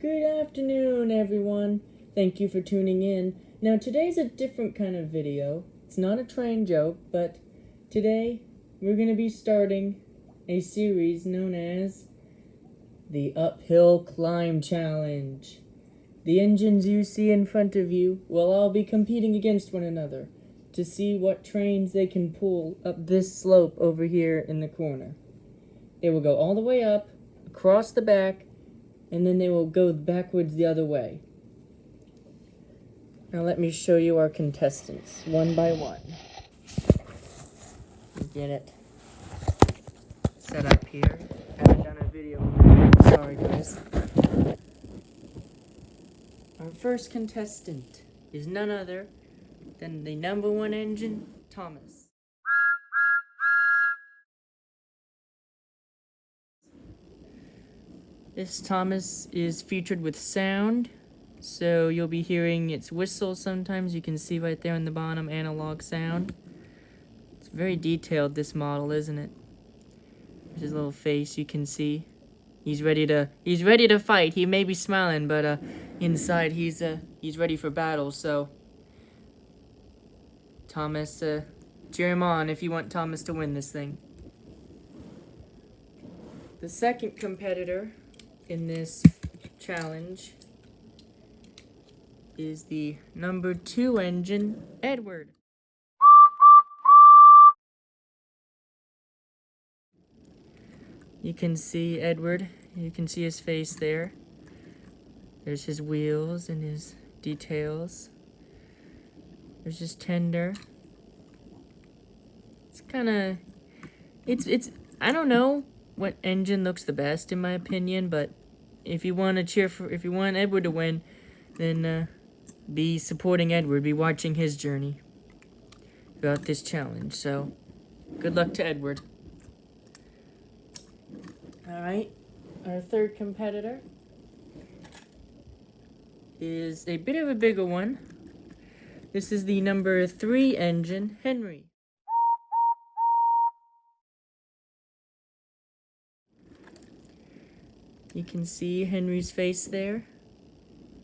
Good afternoon, everyone. Thank you for tuning in. Now, today's a different kind of video. It's not a train joke, but today we're going to be starting a series known as the Uphill Climb Challenge. The engines you see in front of you will all be competing against one another to see what trains they can pull up this slope over here in the corner. They will go all the way up, across the back, and then they will go backwards the other way. Now let me show you our contestants, one by one. Get it set up here. Haven't done a video yet. Sorry, guys. Our first contestant is none other than the number one engine, Thomas. This Thomas is featured with sound, so you'll be hearing its whistle sometimes. You can see right there on the bottom, analog sound. It's very detailed, this model, isn't it? There's his little face, you can see. He's ready to fight. He may be smiling, but inside he's ready for battle. So Thomas, cheer him on if you want Thomas to win this thing. The second competitor in this challenge is the number 2 engine, Edward. You can see Edward, you can see his face there. There's his wheels and his details. There's his tender. It's I don't know what engine looks the best in my opinion, but if you want Edward to win, then be supporting Edward, be watching his journey throughout this challenge. So, good luck to Edward. Alright, our third competitor is a bit of a bigger one. This is the number 3 engine, Henry. You can see Henry's face there.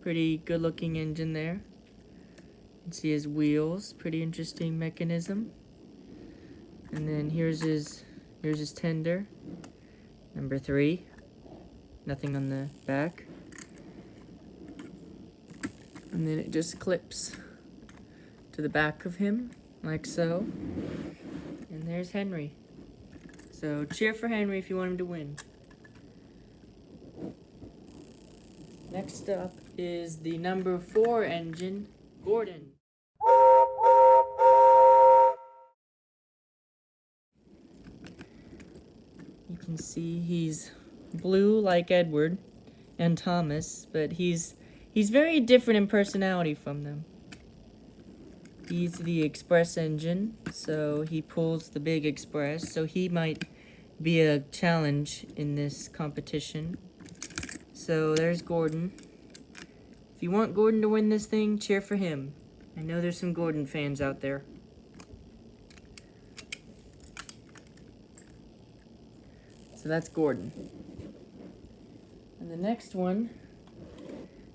Pretty good looking engine there. You can see his wheels, pretty interesting mechanism. And then here's his tender, number 3. Nothing on the back. And then it just clips to the back of him, like so. And there's Henry. So cheer for Henry if you want him to win. Next up is the number 4 engine, Gordon. You can see he's blue like Edward and Thomas, but he's very different in personality from them. He's the express engine, so he pulls the big express, so he might be a challenge in this competition. So there's Gordon. If you want Gordon to win this thing, cheer for him. I know there's some Gordon fans out there. So that's Gordon. And the next one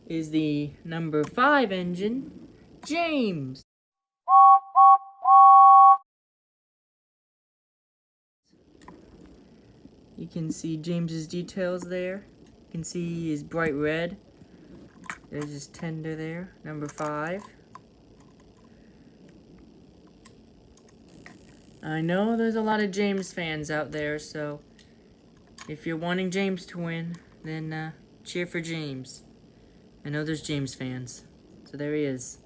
is the number 5 engine, James. You can see James's details there. You can see his bright red. There's his tender there, number 5. I know there's a lot of James fans out there, so if you're wanting James to win, then cheer for James. I know there's James fans, so there he is.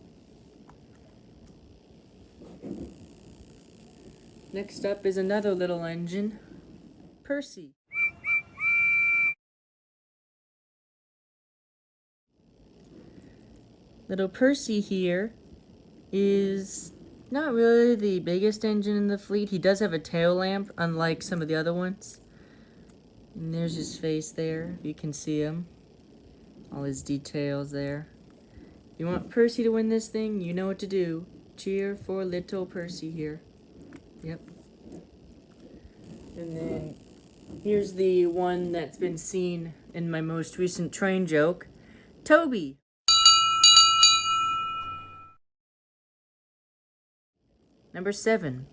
Next up is another little engine, Percy. Little Percy here is not really the biggest engine in the fleet. He does have a tail lamp, unlike some of the other ones. And there's his face there, you can see him. All his details there. If you want Percy to win this thing, you know what to do. Cheer for little Percy here. Yep. And then here's the one that's been seen in my most recent train joke. Toby. Number 7.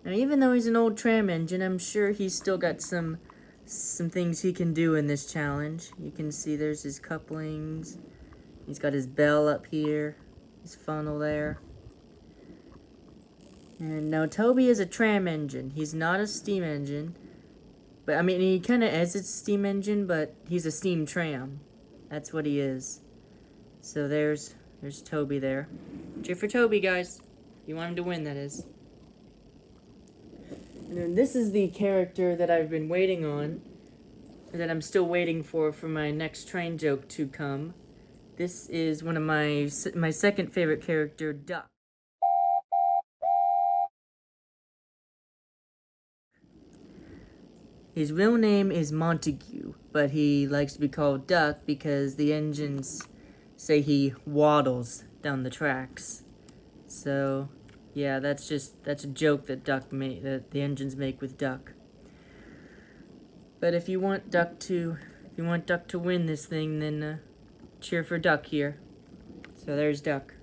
Now, even though he's an old tram engine, I'm sure he's still got some things he can do in this challenge. You can see there's his couplings. He's got his bell up here, his funnel there. And now Toby is a tram engine. He's not a steam engine. But I mean, he kind of is a steam engine, but he's a steam tram. That's what he is. So there's Toby there. Cheer for Toby, guys. You want him to win, that is. And then this is the character that I've been waiting on, or that I'm still waiting for my next train joke to come. This is one of my second favorite character, Duck. His real name is Montague, but he likes to be called Duck because the engines say he waddles down the tracks. So, yeah, that's a joke that that the engines make with Duck. But if you want Duck to win this thing, then cheer for Duck here. So there's Duck.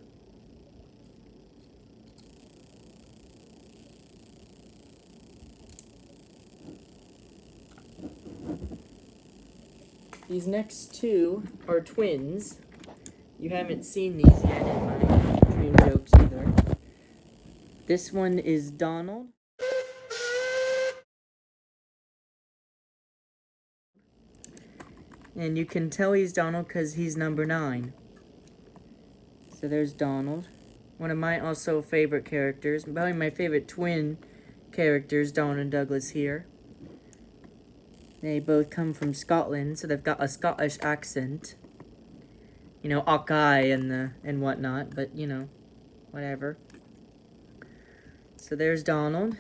These next two are twins. You haven't seen these yet in my train jokes either. This one is Donald. And you can tell he's Donald because he's number 9. So there's Donald. One of my also favorite characters. Probably my favorite twin characters, Donald and Douglas here. They both come from Scotland, so they've got a Scottish accent. You know, Hawkeye and whatnot, but you know, whatever. So there's Donald.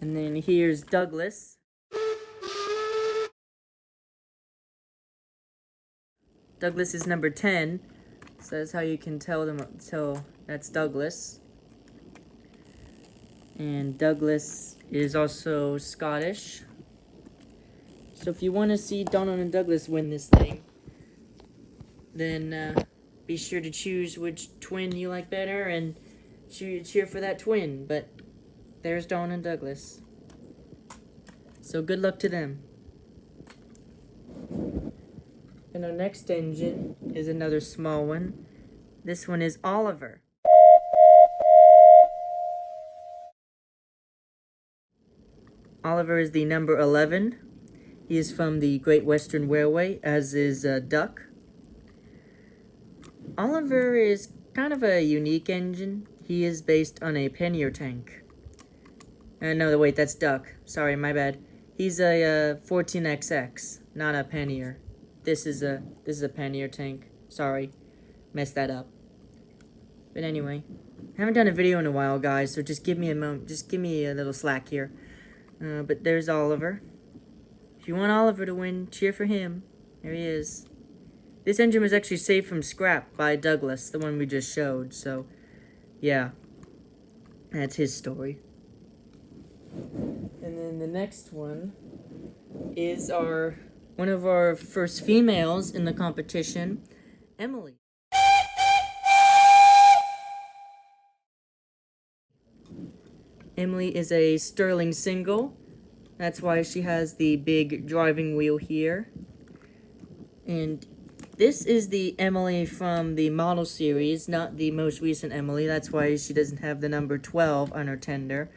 And then here's Douglas. Douglas is number 10, so that's how you can tell that's Douglas. And Douglas is also Scottish. So if you want to see Donald and Douglas win this thing, then be sure to choose which twin you like better and cheer for that twin. But there's Donald and Douglas. So good luck to them. And our next engine is another small one. This one is Oliver. Oliver is the number 11. He is from the Great Western Railway, as is Duck. Oliver is kind of a unique engine. He is based on a pannier tank. No, wait, that's Duck. Sorry, my bad. He's a 14XX, not a pannier. This is a pannier tank. Sorry, messed that up. But anyway, I haven't done a video in a while, guys, so just give me a moment. Just give me a little slack here. But there's Oliver. If you want Oliver to win, cheer for him. There he is. This engine was actually saved from scrap by Douglas, the one we just showed, so yeah. That's his story. And then the next one is one of our first females in the competition, Emily. Emily is a Sterling single. That's why she has the big driving wheel here. And this is the Emily from the model series, not the most recent Emily. That's why she doesn't have the number 12 on her tender.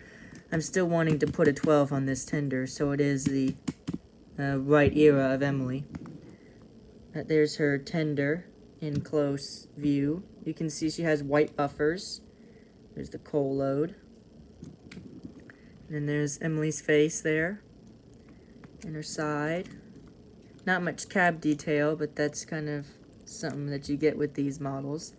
I'm still wanting to put a 12 on this tender, so it is the right era of Emily. There's her tender in close view. You can see she has white buffers. There's the coal load. And there's Emily's face there, and her side. Not much cab detail, but that's kind of something that you get with these models.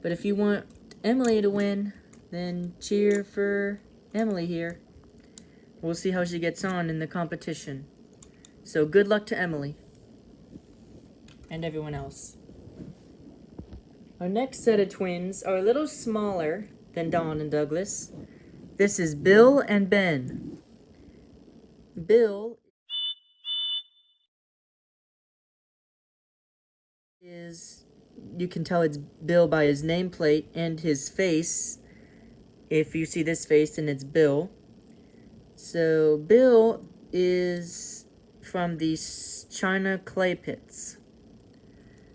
But if you want Emily to win, then cheer for Emily here. We'll see how she gets on in the competition. So good luck to Emily. And everyone else. Our next set of twins are a little smaller than Dawn and Douglas. This is Bill and Ben. Bill Is you can tell it's Bill by his nameplate and his face. If you see this face, then it's Bill. So Bill is from the China clay pits.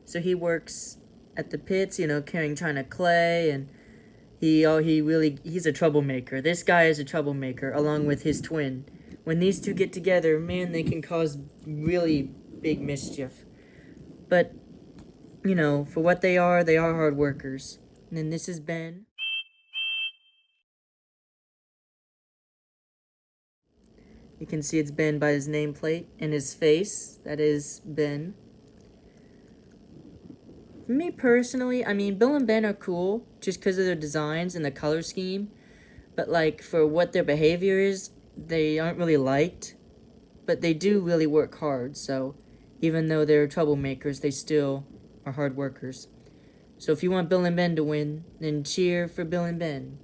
So he works at the pits, you know, carrying China clay, and he's a troublemaker. This guy is a troublemaker, along with his twin. When these two get together, man, they can cause really big mischief. But, you know, for what they are hard workers. And then this is Ben. You can see it's Ben by his nameplate and his face. That is Ben. For me personally, I mean, Bill and Ben are cool just because of their designs and the color scheme. But, like, for what their behavior is, they aren't really liked. But they do really work hard, so even though they're troublemakers, they still are hard workers. So if you want Bill and Ben to win, then cheer for Bill and Ben.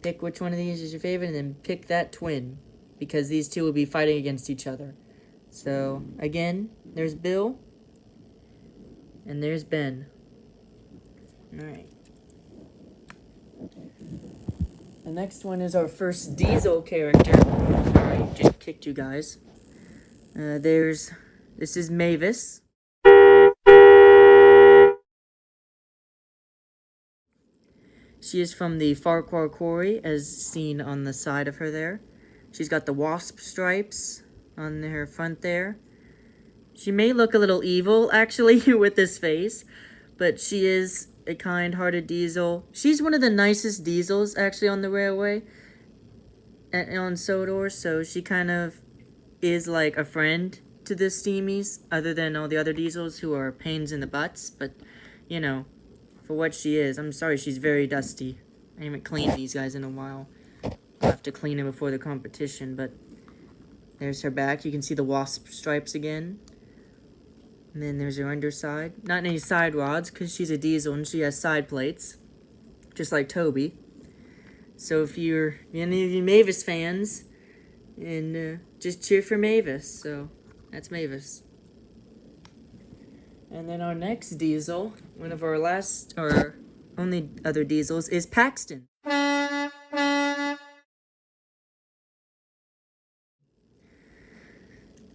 Pick which one of these is your favorite, and then pick that twin, because these two will be fighting against each other. So, again, there's Bill, and there's Ben. Alright. The next one is our first Diesel character. Sorry, just kicked you guys. This is Mavis. She is from the Farquhar Quarry, as seen on the side of her there. She's got the wasp stripes on her front there. She may look a little evil, actually, with this face, but she is a kind-hearted Diesel. She's one of the nicest Diesels, actually, on the railway, on Sodor, so she kind of is like a friend to the Steamies, other than all the other Diesels who are pains in the butts, but, you know, for what she is, I'm sorry she's very dusty. I haven't cleaned these guys in a while. I'll have to clean them before the competition, but there's her back. You can see the wasp stripes again. And then there's her underside. Not any side rods, because she's a Diesel and she has side plates, just like Toby. So if you're any of you Mavis fans, and just cheer for Mavis. So that's Mavis. And then our next Diesel, one of our last, or only other Diesels, is Paxton.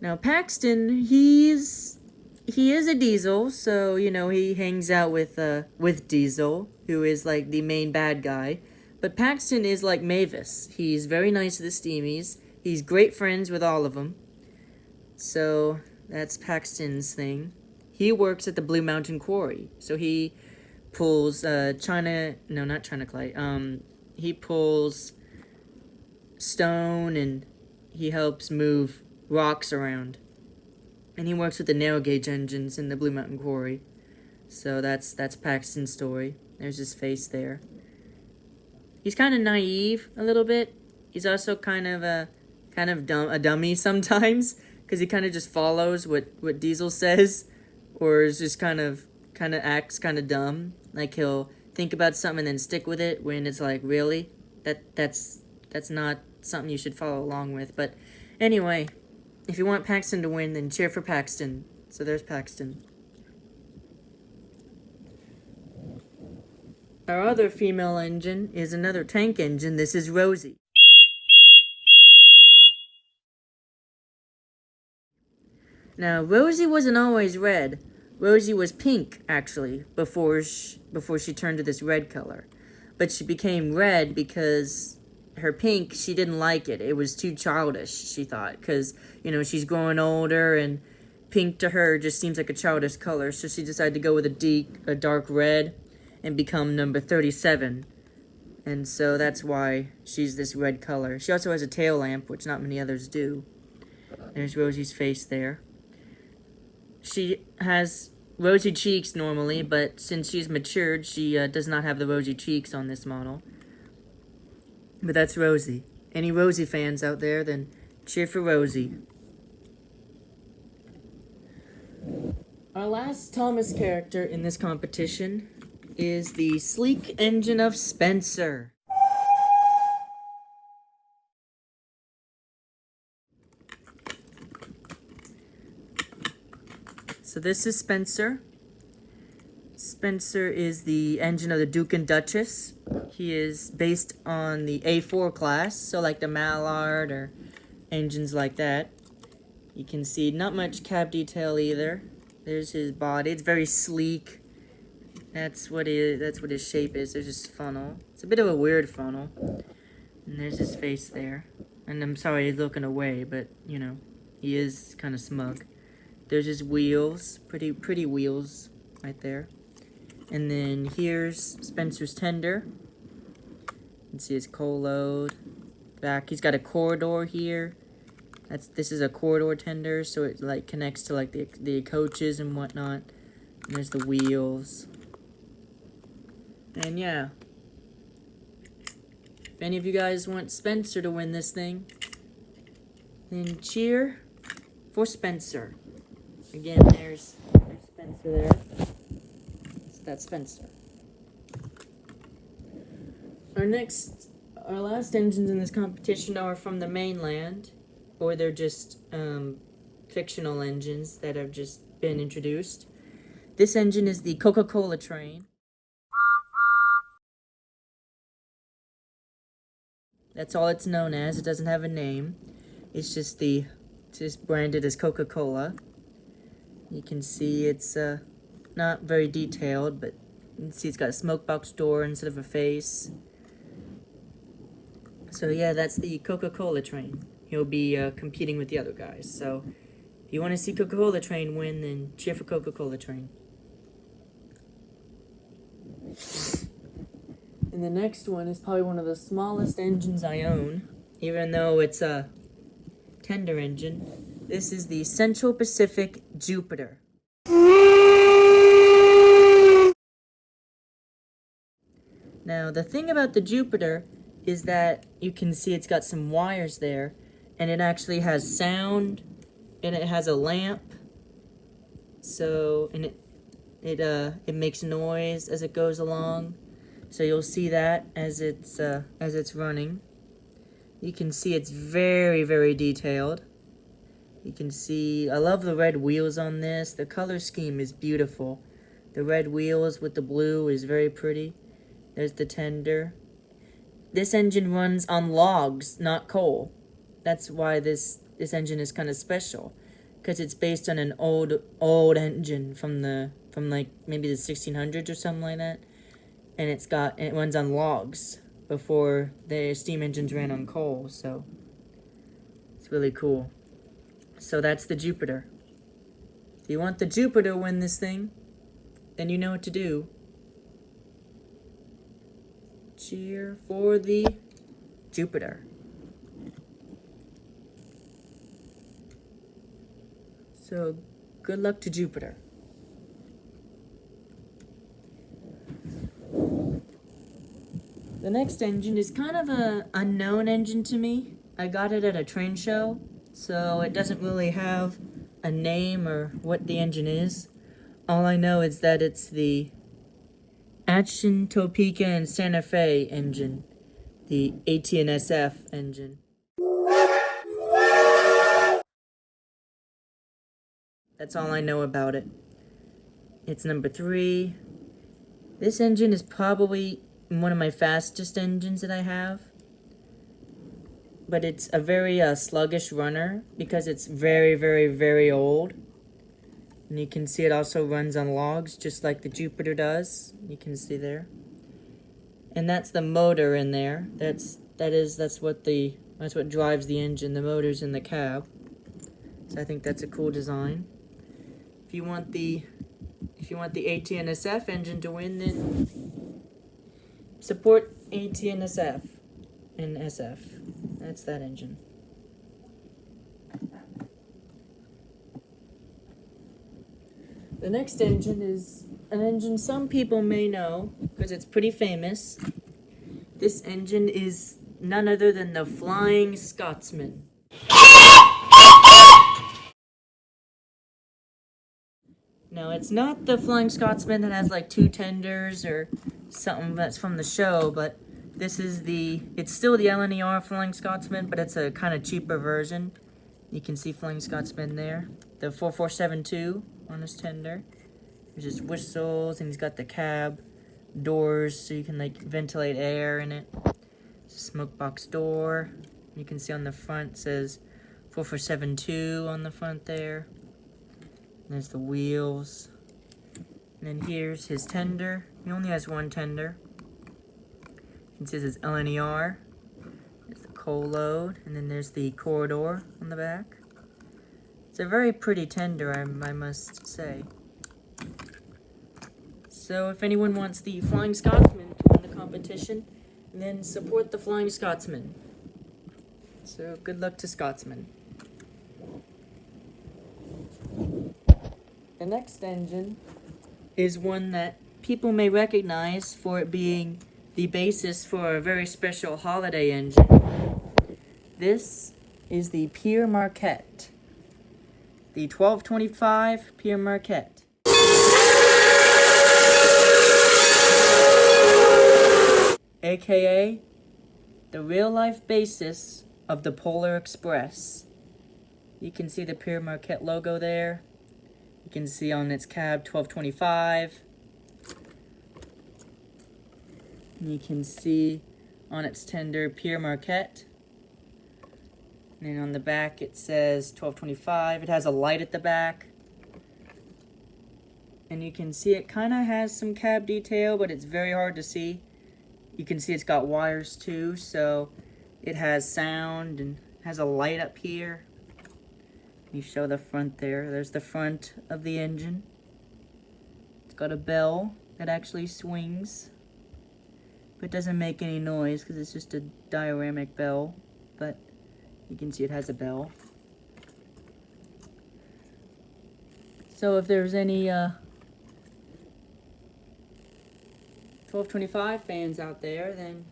Now Paxton, he is a Diesel, so, you know, he hangs out with Diesel, who is, like, the main bad guy. But Paxton is like Mavis. He's very nice to the Steamies. He's great friends with all of them. So, that's Paxton's thing. He works at the Blue Mountain Quarry. So he pulls, not China clay. He pulls stone and he helps move rocks around. And he works with the narrow gauge engines in the Blue Mountain Quarry. So that's Paxton's story. There's his face there. He's kind of naive a little bit. He's also kind of a dummy sometimes, because he kind of just follows what Diesel says, or is just kind of acts kind of dumb. Like he'll think about something and then stick with it when it's like, really? That's not something you should follow along with. But anyway, if you want Paxton to win, then cheer for Paxton. So there's Paxton. Our other female engine is another tank engine. This is Rosie. Now, Rosie wasn't always red. Rosie was pink, actually, before she turned to this red color. But she became red because her pink, she didn't like it. It was too childish, she thought, because, you know, she's growing older, and pink to her just seems like a childish color, so she decided to go with a dark red and become number 37. And so that's why she's this red color. She also has a tail lamp, which not many others do. There's Rosie's face there. She has rosy cheeks normally, but since she's matured, she does not have the rosy cheeks on this model. But that's Rosie. Any Rosie fans out there, then cheer for Rosie. Our last Thomas character in this competition is the sleek engine of Spencer. So this is Spencer. Spencer is the engine of the Duke and Duchess. He is based on the A4 class, so like the Mallard or engines like that. You can see not much cab detail either. There's his body. It's very sleek. That's what his shape is. There's his funnel. It's a bit of a weird funnel. And there's his face there. And I'm sorry he's looking away, but you know, he is kind of smug. There's his wheels. Pretty wheels right there. And then here's Spencer's tender. You can see his coal load. Back, he's got a corridor here. This is a corridor tender, so it like connects to like the coaches and whatnot. And there's the wheels. And yeah. If any of you guys want Spencer to win this thing, then cheer for Spencer. Again, there's Spencer there. That's Spencer. Our last engines in this competition are from the mainland, or they're just fictional engines that have just been introduced. This engine is the Coca-Cola train. That's all it's known as. It doesn't have a name. It's just branded as Coca-Cola. You can see it's not very detailed, but you can see it's got a smoke box door instead of a face. So yeah, that's the Coca-Cola train. He'll be competing with the other guys. So if you want to see Coca-Cola train win, then cheer for Coca-Cola train. And the next one is probably one of the smallest engines I own, even though it's a tender engine. This is the Central Pacific Jupiter. Now, the thing about the Jupiter is that you can see it's got some wires there, and it actually has sound, and it has a lamp. So, and it makes noise as it goes along. So you'll see that as it's running. You can see it's very, very detailed. You can see, I love the red wheels on this. The color scheme is beautiful. The red wheels with the blue is very pretty. There's the tender. This engine runs on logs, not coal. That's why this engine is kind of special, because it's based on an old engine from like maybe the 1600s or something like that, and it runs on logs before the steam engines ran on coal. So it's really cool. So that's the Jupiter. If you want the Jupiter to win this thing, then you know what to do. Cheer for the Jupiter. So, good luck to Jupiter. The next engine is kind of an unknown engine to me. I got it at a train show, so it doesn't really have a name or what the engine is. All I know is that it's the Action, Topeka, and Santa Fe engine, the AT&SF engine. That's all I know about it. It's number 3. This engine is probably one of my fastest engines that I have, but it's a very sluggish runner because it's very, very, very old. And you can see it also runs on logs, just like the Jupiter does. You can see there. And that's the motor in there. That's what drives the engine. The motor's in the cab. So I think that's a cool design. If you want the AT&SF engine to win, then support AT&SF and SF. That's that engine. The next engine is an engine some people may know because it's pretty famous. This engine is none other than the Flying Scotsman. No, it's not the Flying Scotsman that has like 2 tenders or something that's from the show, but this is it's still the LNER Flying Scotsman, but it's a kind of cheaper version. You can see Flying Scotsman there. The 4472 on his tender. There's just whistles, and he's got the cab doors so you can like ventilate air in it. It's a smoke box door. You can see on the front it says 4472 on the front there. There's the wheels. And then here's his tender. He only has one tender. You can see this is LNER. There's the coal load, and then there's the corridor on the back. It's a very pretty tender, I must say. So if anyone wants the Flying Scotsman to win the competition, then support the Flying Scotsman. So good luck to Scotsman. The next engine is one that people may recognize for it being the basis for a very special holiday engine. This is the Pere Marquette. The 1225 Pere Marquette. AKA the real-life basis of the Polar Express. You can see the Pere Marquette logo there. You can see on its cab 1225. And you can see on its tender Pere Marquette. And then on the back it says 1225. It has a light at the back. And you can see it kind of has some cab detail, but it's very hard to see. You can see it's got wires too, so it has sound and has a light up here. You show the front there. There's the front of the engine. It's got a bell that actually swings, but doesn't make any noise because it's just a dioramic bell, but you can see it has a bell. So if there's any 1225 fans out there, then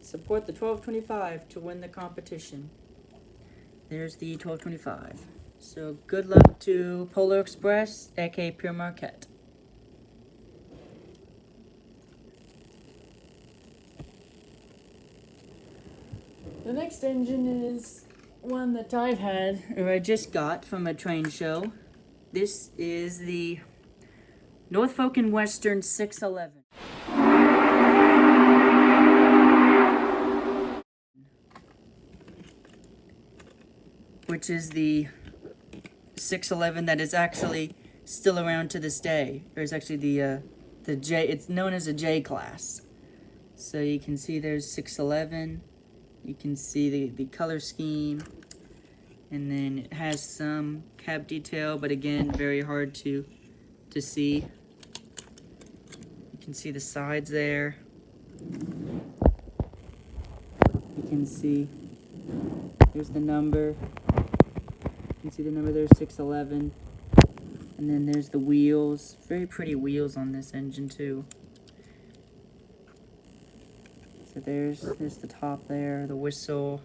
support the 1225 to win the competition. There's the 1225. So good luck to Polar Express, aka Pere Marquette. The next engine is one that I've had, or I just got from a train show. This is the Norfolk and Western 611. Which is the 611 that is actually still around to this day. There's actually the J, it's known as a J class. So you can see there's 611. You can see the color scheme. And then it has some cab detail, but again, very hard to see. You can see the sides there. You can see there's the number. You can see the number there's 611. And then there's the wheels. Very pretty wheels on this engine too. So there's the top there, the whistle,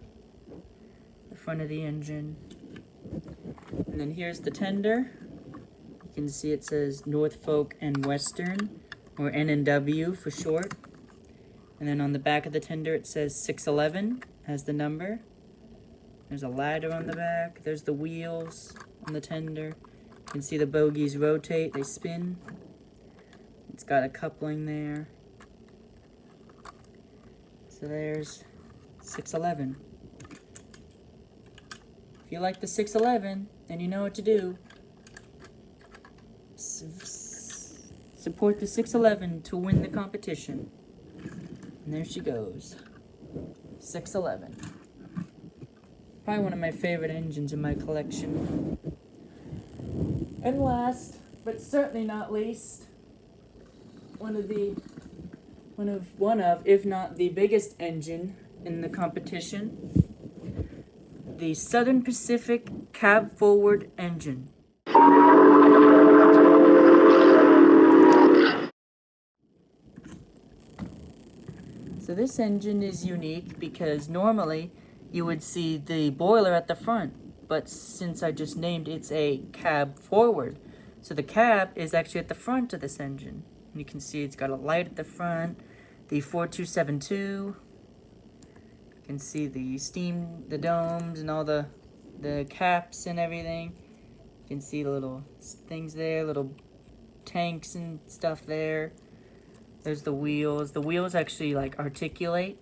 the front of the engine. And then here's the tender. You can see it says Norfolk and Western, or N&W for short. And then on the back of the tender it says 611 as the number. There's a ladder on the back. There's the wheels on the tender. You can see the bogies rotate, they spin. It's got a coupling there. So there's 611. If you like the 611, then you know what to do. Support the 611 to win the competition. And there she goes. 611. Probably one of my favorite engines in my collection. And last, but certainly not least, one of, if not the biggest engine in the competition, the Southern Pacific Cab Forward engine. So this engine is unique because normally you would see the boiler at the front, but since I just named it's a cab forward, so the cab is actually at the front of this engine. And you can see it's got a light at the front, the 4272. You can see the steam, the domes, and all the caps and everything. You can see the little things there, little tanks and stuff there. There's the wheels. The wheels actually like articulate,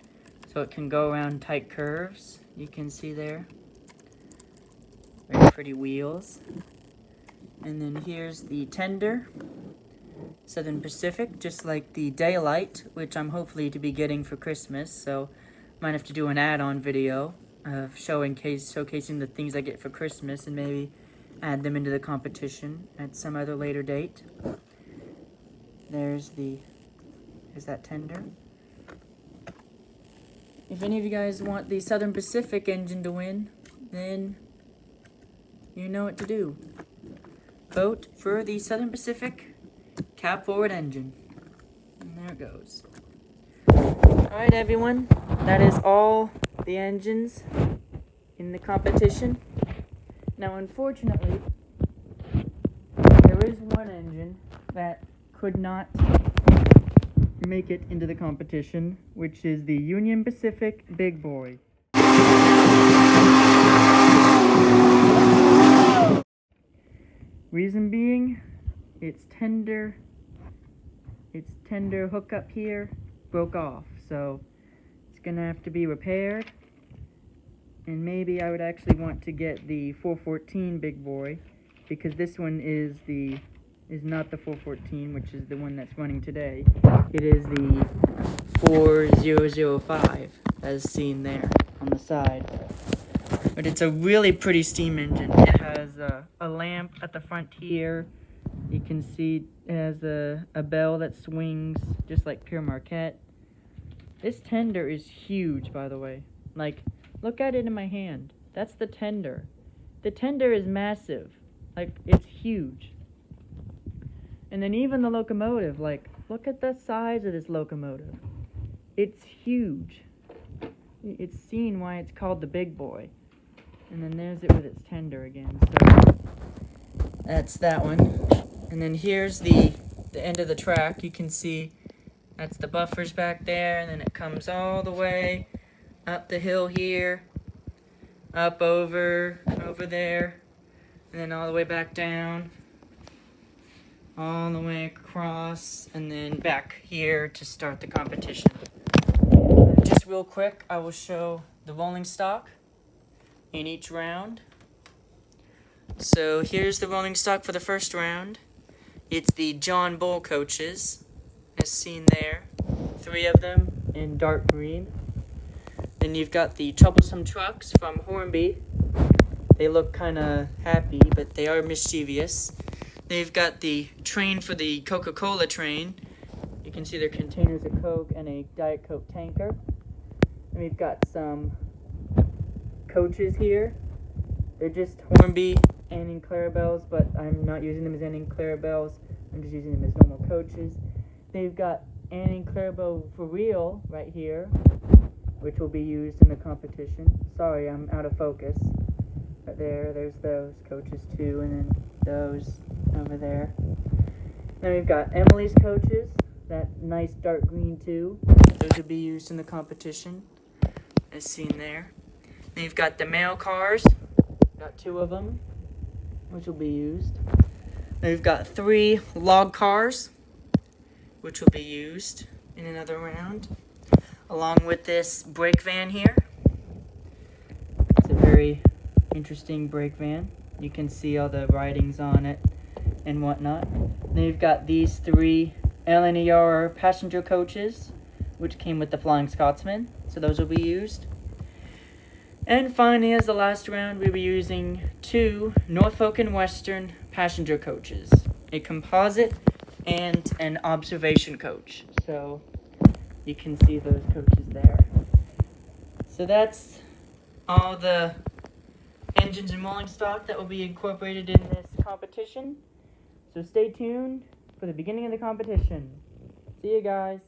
so it can go around tight curves. You can see there. Very pretty wheels. And then here's the tender, Southern Pacific, just like the Daylight, which I'm hopefully to be getting for Christmas. So might have to do an add-on video of showcasing the things I get for Christmas and maybe add them into the competition at some other later date. There's that tender. If any of you guys want the Southern Pacific engine to win, then you know what to do. Vote for the Southern Pacific cab forward engine. And there it goes. Alright everyone, that is all the engines in the competition. Now unfortunately, there is one engine that could not make it into the competition, which is the Union Pacific Big Boy. Reason being, its tender hookup here broke off, so it's gonna have to be repaired. And maybe I would actually want to get the 414 Big Boy, because this one is not the 414, which is the one that's running today. It is the 4005, as seen there on the side. But it's a really pretty steam engine. It has a lamp at the front here. You can see it has a bell that swings just like Pure Marquette. This tender is huge, by the way. Like, look at it in my hand. That's the tender. The tender is massive. Like, it's huge. And then even the locomotive, like, look at the size of this locomotive. It's huge. It's seen why it's called the Big Boy. And then there's it with its tender again. So that's that one. And then here's the end of the track. You can see that's the buffers back there, and then it comes all the way up the hill here, up over there, and then all the way back down, all the way across, and then back here to start the competition. Just real quick, I will show the rolling stock in each round. So here's the rolling stock for the first round. It's the John Bull coaches, as seen there. 3 of them in dark green. Then you've got the Troublesome Trucks from Hornby. They look kind of happy, but they are mischievous. They've got the train for the Coca-Cola train. You can see their containers of Coke and a Diet Coke tanker. And we've got some coaches here. They're just Hornby Anning Clarabelles, but I'm not using them as Anning Clarabelles. I'm just using them as normal coaches. They've got Anning Clarabelle for real right here, which will be used in the competition. Sorry, I'm out of focus. Right there's those coaches too, and then those over there. Then we've got Emily's coaches, that nice dark green too. Those will be used in the competition, as seen there. Then you've got the mail cars, got 2 of them, which will be used. Then we've got 3 log cars, which will be used in another round, along with this brake van here. It's a very interesting brake van. You can see all the writings on it and whatnot. Then you've got these 3 LNER passenger coaches, which came with the Flying Scotsman, so those will be used. And finally, as the last round, we were using 2 Norfolk and Western passenger coaches, a composite and an observation coach. So you can see those coaches there. So that's all the engines and rolling stock that will be incorporated in this competition. So stay tuned for the beginning of the competition. See you guys.